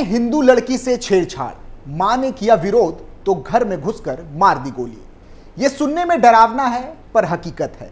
हिंदू लड़की से छेड़छाड़, मां ने किया विरोध तो घर में घुसकर मार दी गोली। यह सुनने में डरावना है पर हकीकत है।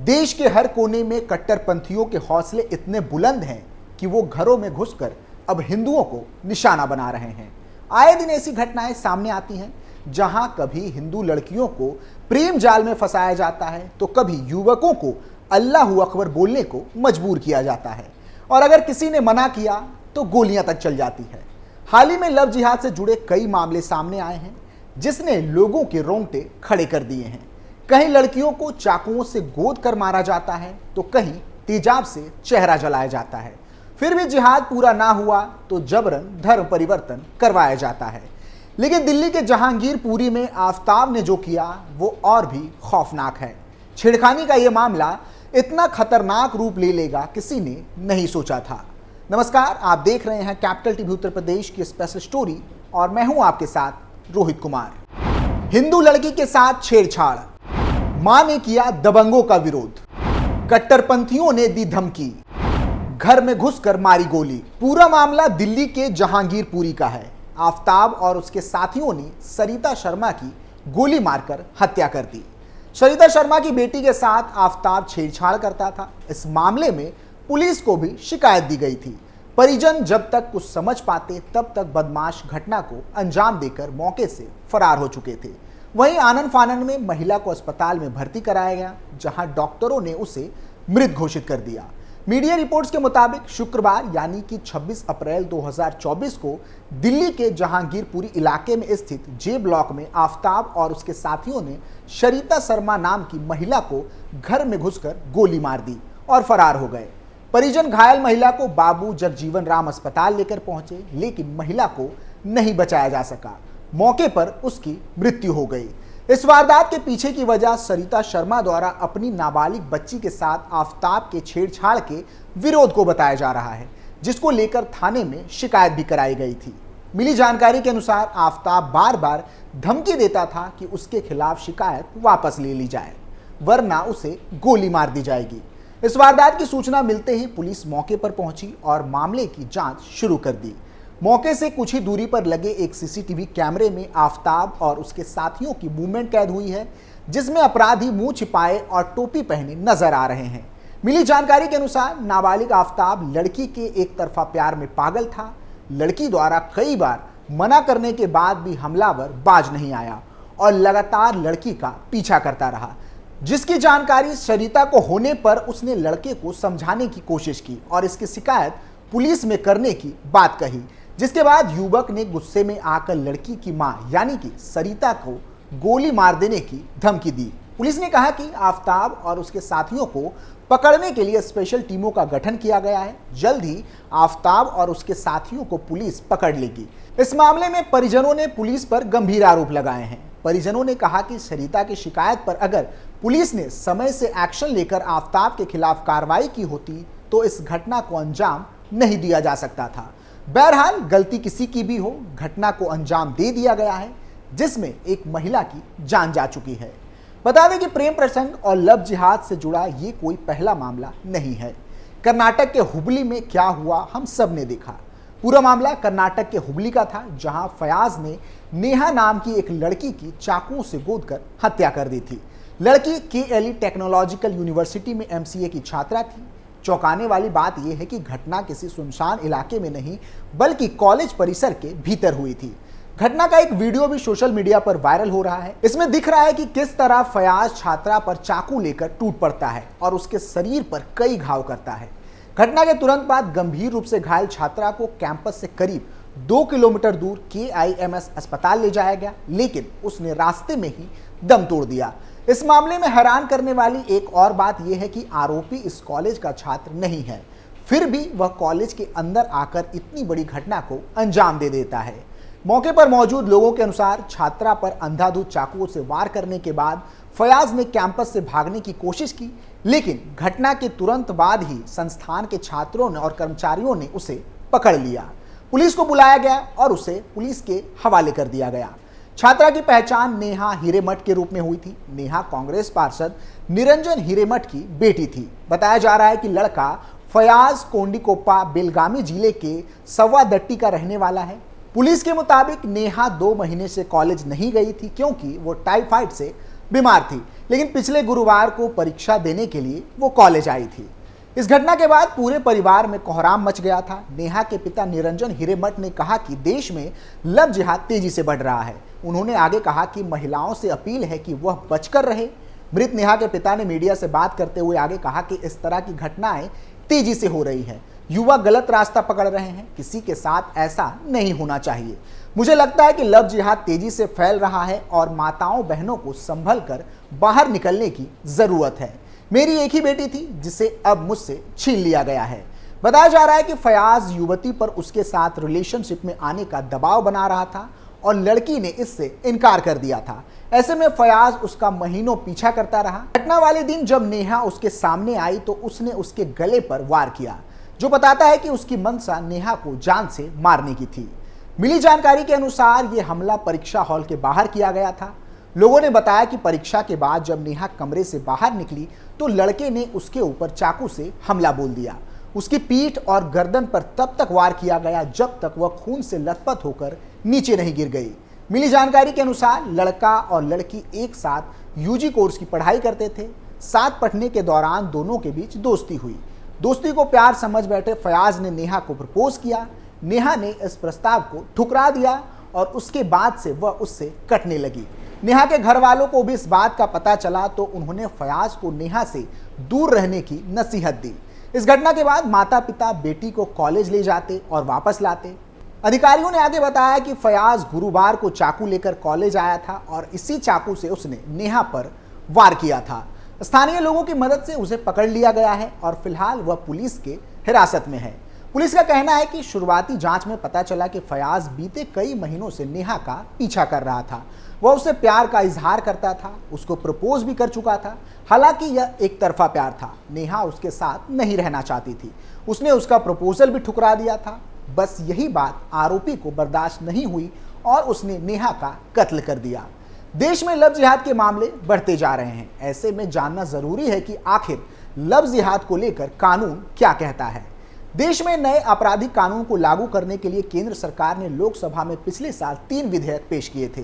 देश के हर कोने में कट्टरपंथियों के हौसले इतने बुलंद हैं कि वो घरों में घुसकर अब हिंदुओं को निशाना बना रहे हैं। आए दिन ऐसी घटनाएं सामने आती हैं जहां कभी हिंदू लड़कियों को प्रेम जाल में फंसाया जाता है तो कभी युवकों को अल्लाहू अकबर बोलने को मजबूर किया जाता है, और अगर किसी ने मना किया तो गोलियां तक चल जाती है। हाल ही में लव जिहाद से जुड़े कई मामले सामने आए हैं जिसने लोगों के रोंगटे खड़े कर दिए हैं। कहीं लड़कियों को चाकुओं से गोद कर मारा जाता है तो कहीं तेजाब से चेहरा जलाया जाता है। फिर भी जिहाद पूरा ना हुआ तो जबरन धर्म परिवर्तन करवाया जाता है। लेकिन दिल्ली के जहांगीरपुरी में आफताब ने जो किया वो और भी खौफनाक है। छेड़खानी का ये मामला इतना खतरनाक रूप ले लेगा किसी ने नहीं सोचा था। नमस्कार, आप देख रहे हैं कैपिटल टीवी उत्तर प्रदेश की स्पेशल स्टोरी और मैं हूं आपके साथ रोहित कुमार। हिंदू लड़की के साथ छेड़छाड़, मां ने किया दबंगों का विरोध, कट्टरपंथियों ने दी धमकी, घर में घुसकर मारी गोली। पूरा मामला दिल्ली के जहांगीरपुरी का है। आफताब और उसके साथियों ने सरिता शर्मा की गोली मारकर हत्या कर दी। सरिता शर्मा की बेटी के साथ आफताब छेड़छाड़ करता था। इस मामले में पुलिस को भी शिकायत दी गई थी। परिजन जब तक कुछ समझ पाते तब तक बदमाश घटना को अंजाम देकर मौके से फरार हो चुके थे। वहीं आनन फानन में महिला को अस्पताल में भर्ती कराया गया जहां डॉक्टरों ने उसे मृत घोषित कर दिया। मीडिया रिपोर्ट्स के मुताबिक शुक्रवार यानी कि 26 अप्रैल 2024 को दिल्ली के जहांगीरपुरी इलाके में स्थित जे ब्लॉक में आफताब और उसके साथियों ने सरिता शर्मा नाम की महिला को घर में घुसकर गोली मार दी और फरार हो गए। परिजन घायल महिला को बाबू जगजीवन राम अस्पताल लेकर पहुंचे, लेकिन महिला को नहीं बचाया जा सका। मौके पर उसकी मृत्यु हो गई। इस वारदात के पीछे की वजह सरिता शर्मा द्वारा अपनी नाबालिग बच्ची के साथ आफताब के छेड़छाड़ के विरोध को बताया जा रहा है, जिसको लेकर थाने में शिकायत भी कराई गई थी। मिली जानकारी के अनुसार आफताब बार बार धमकी देता था कि उसके खिलाफ शिकायत वापस ले ली जाए वरना उसे गोली मार दी जाएगी। इस वारदात की सूचना मिलते ही पुलिस मौके पर पहुंची और मामले की जांच शुरू कर दी। मौके से कुछ ही दूरी पर लगे एक सीसीटीवी कैमरे में आफताब और उसके साथियों की मूवमेंट कैद हुई है, जिसमें अपराधी मुंह छिपाए और टोपी पहने नजर आ रहे हैं। मिली जानकारी के अनुसार नाबालिग आफताब लड़की के एक तरफा प्यार में पागल था। लड़की द्वारा कई बार मना करने के बाद भी हमलावर बाज नहीं आया और लगातार लड़की का पीछा करता रहा, जिसकी जानकारी सरिता को होने पर उसने लड़के को समझाने की कोशिश की और इसकी शिकायत पुलिस में करने की बात कही, जिसके बाद युवक ने गुस्से में आकर लड़की की मां यानी कि सरिता को गोली मार देने की धमकी दी। पुलिस ने कहा कि आफताब और उसके साथियों को पकड़ने के लिए स्पेशल टीमों का गठन किया गया है। जल्द ही आफताब और उसके साथियों को पुलिस पकड़ लेगी। इस मामले में परिजनों ने पुलिस पर गंभीर आरोप लगाए हैं। परिजनों ने कहा कि सरिता की शिकायत पर अगर पुलिस ने समय से एक्शन लेकर आफताब के खिलाफ कार्रवाई की होती तो इस घटना को अंजाम नहीं दिया जा सकता था। बहरहाल गलती किसी की भी हो, घटना को अंजाम दे दिया गया है जिसमें एक महिला की जान जा चुकी है। बता दें कि प्रेम प्रसंग और लव जिहाद से जुड़ा ये कोई पहला मामला नहीं है। कर्नाटक के हुबली में क्या हुआ हम सब ने देखा। पूरा मामला कर्नाटक के हुबली का था, जहां फयाज ने नेहा नाम की एक लड़की की चाकुओं से गोदकर हत्या कर दी थी। लड़की केएलई टेक्नोलॉजिकल यूनिवर्सिटी में एमसीए की छात्रा थी। चौंकाने वाली बात यह है कि घटना किसी सुनसान इलाके में नहीं बल्कि कॉलेज परिसर के भीतर हुई थी। घटना का एक वीडियो भी सोशल मीडिया पर वायरल हो रहा है। इसमें दिख रहा है कि किस तरह फयाज छात्रा पर चाकू लेकर टूट पड़ता है और उसके शरीर पर कई घाव करता है। घटना के तुरंत बाद गंभीर रूप से घायल छात्रा को कैंपस से करीब 2 किलोमीटर दूर KIMS अस्पताल ले जाया गया, लेकिन उसने रास्ते में ही दम तोड़ दिया। इस मामले में हैरान करने वाली एक और बात यह है कि आरोपी इस कॉलेज का छात्र नहीं है, फिर भी वह कॉलेज के अंदर आकर इतनी बड़ी घटना को अंजाम दे देता है। मौके पर मौजूद लोगों के अनुसार छात्रा पर अंधाधुंध चाकुओं से वार करने के बाद फयाज ने कैंपस से भागने की कोशिश की, लेकिन घटना के तुरंत बाद ही संस्थान के छात्रों ने और कर्मचारियों ने उसे पकड़ लिया। पुलिस को बुलाया गया और उसे पुलिस के हवाले कर दिया गया। छात्रा की पहचान नेहा हिरेमठ के रूप में हुई थी। नेहा कांग्रेस पार्षद निरंजन हिरेमठ की बेटी थी। बताया जा रहा है कि लड़का फयाज कोंडीकोप्पा बेलगामी जिले के सवादट्टी का रहने वाला है। पुलिस के मुताबिक नेहा 2 महीने से कॉलेज नहीं गई थी क्योंकि वो टाइफाइड से बीमार थी, लेकिन पिछले गुरुवार को परीक्षा देने के लिए वो कॉलेज आई थी। इस घटना के बाद पूरे परिवार में कोहराम मच गया था। नेहा के पिता निरंजन हिरेमठ ने कहा कि देश में लव जिहाद तेजी से बढ़ रहा है। उन्होंने आगे कहा कि महिलाओं से अपील है कि वह बचकर रहे। मृत नेहा के पिता ने मीडिया से बात करते हुए आगे कहा कि इस तरह की घटनाएं तेजी से हो रही है, युवा गलत रास्ता पकड़ रहे हैं, किसी के साथ ऐसा नहीं होना चाहिए। मुझे लगता है कि लव जिहाद तेजी से फैल रहा है और माताओं बहनों को संभल कर बाहर निकलने की जरूरत है। मेरी एक ही बेटी थी जिसे अब मुझसे छीन लिया गया है। बताया जा रहा है कि फयाज युवती पर उसके साथ रिलेशनशिप में आने का दबाव बना रहा था और लड़की ने इससे इनकार कर दिया था। ऐसे में फयाज उसका महीनों पीछा करता रहा। घटना वाले दिन जब नेहा उसके सामने आई तो उसने उसके गले पर वार किया, जो बताता है कि उसकी मंशा नेहा को जान से मारने की थी। मिली जानकारी के अनुसार यह हमला परीक्षा हॉल के बाहर किया गया था। लोगों ने बताया कि परीक्षा के बाद जब नेहा कमरे से बाहर निकली तो लड़के ने उसके ऊपर चाकू से हमला बोल दिया। उसकी पीठ और गर्दन पर तब तक वार किया गया जब तक वह खून से लथपथ होकर नीचे नहीं गिर गई। मिली जानकारी के अनुसार लड़का और लड़की एक साथ यूजी कोर्स की पढ़ाई करते थे। साथ पढ़ने के दौरान दोनों के बीच दोस्ती हुई। दोस्ती को प्यार समझ बैठे फयाज ने नेहा को प्रपोज किया। नेहा ने इस प्रस्ताव को ठुकरा दिया और उसके बाद से वह उससे कटने लगी। नेहा के घर वालों को भी इस बात का पता चला तो उन्होंने फयाज को नेहा से दूर रहने की नसीहत दी। इस घटना के बाद माता पिता बेटी को कॉलेज ले जाते और वापस लाते। अधिकारियों ने आगे बताया कि फयाज गुरुवार को चाकू लेकर कॉलेज आया था और इसी चाकू से उसने नेहा पर वार किया था। स्थानीय लोगों की मदद से उसे पकड़ लिया गया है और फिलहाल वह पुलिस के हिरासत में है। पुलिस का कहना है कि शुरुआती जांच में पता चला कि फयाज बीते कई महीनों से नेहा का पीछा कर रहा था। वह उससे प्यार का इजहार करता था, उसको प्रपोज भी कर चुका था। हालांकि यह एक तरफा प्यार था। नेहा उसके साथ नहीं रहना चाहती थी। उसने उसका प्रपोजल भी ठुकरा दिया था। बस यही बात आरोपी को बर्दाश्त नहीं हुई और उसने नेहा का कत्ल कर दिया। देश में लव जिहाद के मामले बढ़ते जा रहे हैं। ऐसे में जानना जरूरी है कि आखिर लव जिहाद को लेकर कानून क्या कहता है। देश में नए आपराधिक कानून को लागू करने के लिए केंद्र सरकार ने लोकसभा में पिछले साल 3 विधेयक पेश किए थे।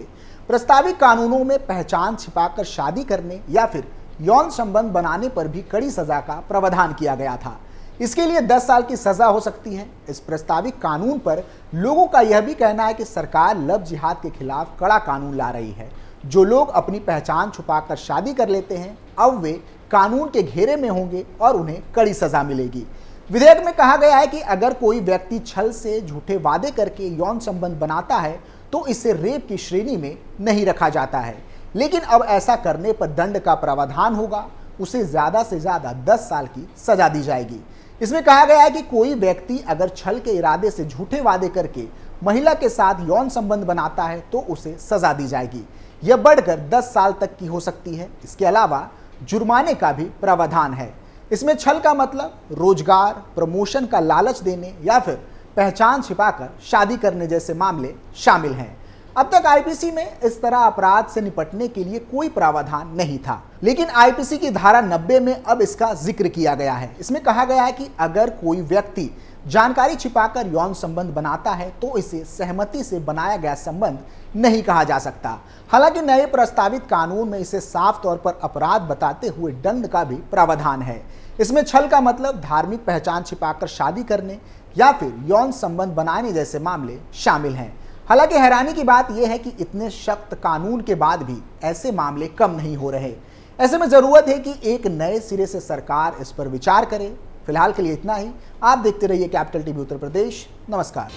प्रस्तावित कानूनों में पहचान छिपाकर शादी करने या फिर यौन संबंध बनाने पर भी कड़ी सजा का प्रावधान किया गया था। इसके लिए 10 साल की सजा हो सकती है। इस प्रस्तावित कानून पर लोगों का यह भी कहना है कि सरकार लव जिहाद के खिलाफ कड़ा कानून ला रही है। जो लोग अपनी पहचान छुपाकर शादी कर लेते हैं अब वे कानून के घेरे में होंगे और उन्हें कड़ी सजा मिलेगी। विधेयक में कहा गया है कि अगर कोई व्यक्ति छल से झूठे वादे करके यौन संबंध बनाता है तो इसे रेप की श्रेणी में नहीं रखा जाता है, लेकिन अब ऐसा करने पर दंड का प्रावधान होगा। उसे ज्यादा से ज्यादा 10 साल की सजा दी जाएगी। इसमें कहा गया है कि कोई व्यक्ति अगर छल के इरादे से झूठे वादे करके महिला के साथ यौन संबंध बनाता है तो उसे सजा दी जाएगी। यह बढ़कर 10 साल तक की हो सकती है। इसके अलावा जुर्माने का भी प्रावधान है। इसमें छल का मतलब रोजगार, प्रमोशन का लालच देने या फिर पहचान छिपाकर शादी करने जैसे मामले शामिल हैं। अब तक आईपीसी में इस तरह अपराध से निपटने के लिए कोई प्रावधान नहीं था, लेकिन आईपीसी की धारा 90 में अब इसका जिक्र किया गया है। इसमें कहा गया है कि अगर कोई व्यक्ति जानकारी छिपाकर यौन संबंध बनाता है तो इसे सहमति से बनाया गया संबंध नहीं कहा जा सकता। हालांकि नए प्रस्तावित कानून में इसे साफ तौर पर अपराध बताते हुए दंड का भी प्रावधान है। इसमें छल का मतलब धार्मिक पहचान छिपाकर शादी करने या फिर यौन संबंध बनाने जैसे मामले शामिल हैं। हालांकि हैरानी की बात यह है कि इतने सख्त कानून के बाद भी ऐसे मामले कम नहीं हो रहे। ऐसे में जरूरत है कि एक नए सिरे से सरकार इस पर विचार करे। फिलहाल के लिए इतना ही। आप देखते रहिए कैपिटल टीवी उत्तर प्रदेश। नमस्कार।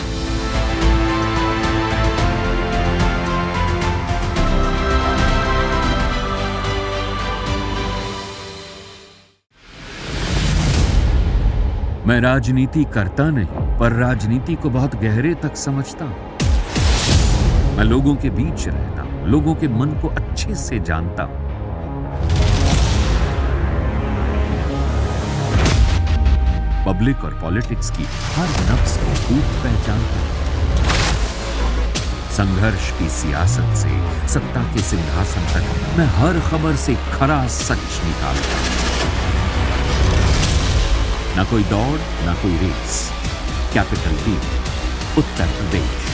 मैं राजनीति करता नहीं, पर राजनीति को बहुत गहरे तक समझता हूं। मैं लोगों के बीच रहता हूं, लोगों के मन को अच्छे से जानता हूं। पब्लिक और पॉलिटिक्स की हर नब्ज को खूब पहचानता हूं। संघर्ष की सियासत से सत्ता के सिंहासन तक मैं हर खबर से खरा सच निकालता हूं। न कोई दौड़, न कोई race. Capital TV, Uttar Pradesh.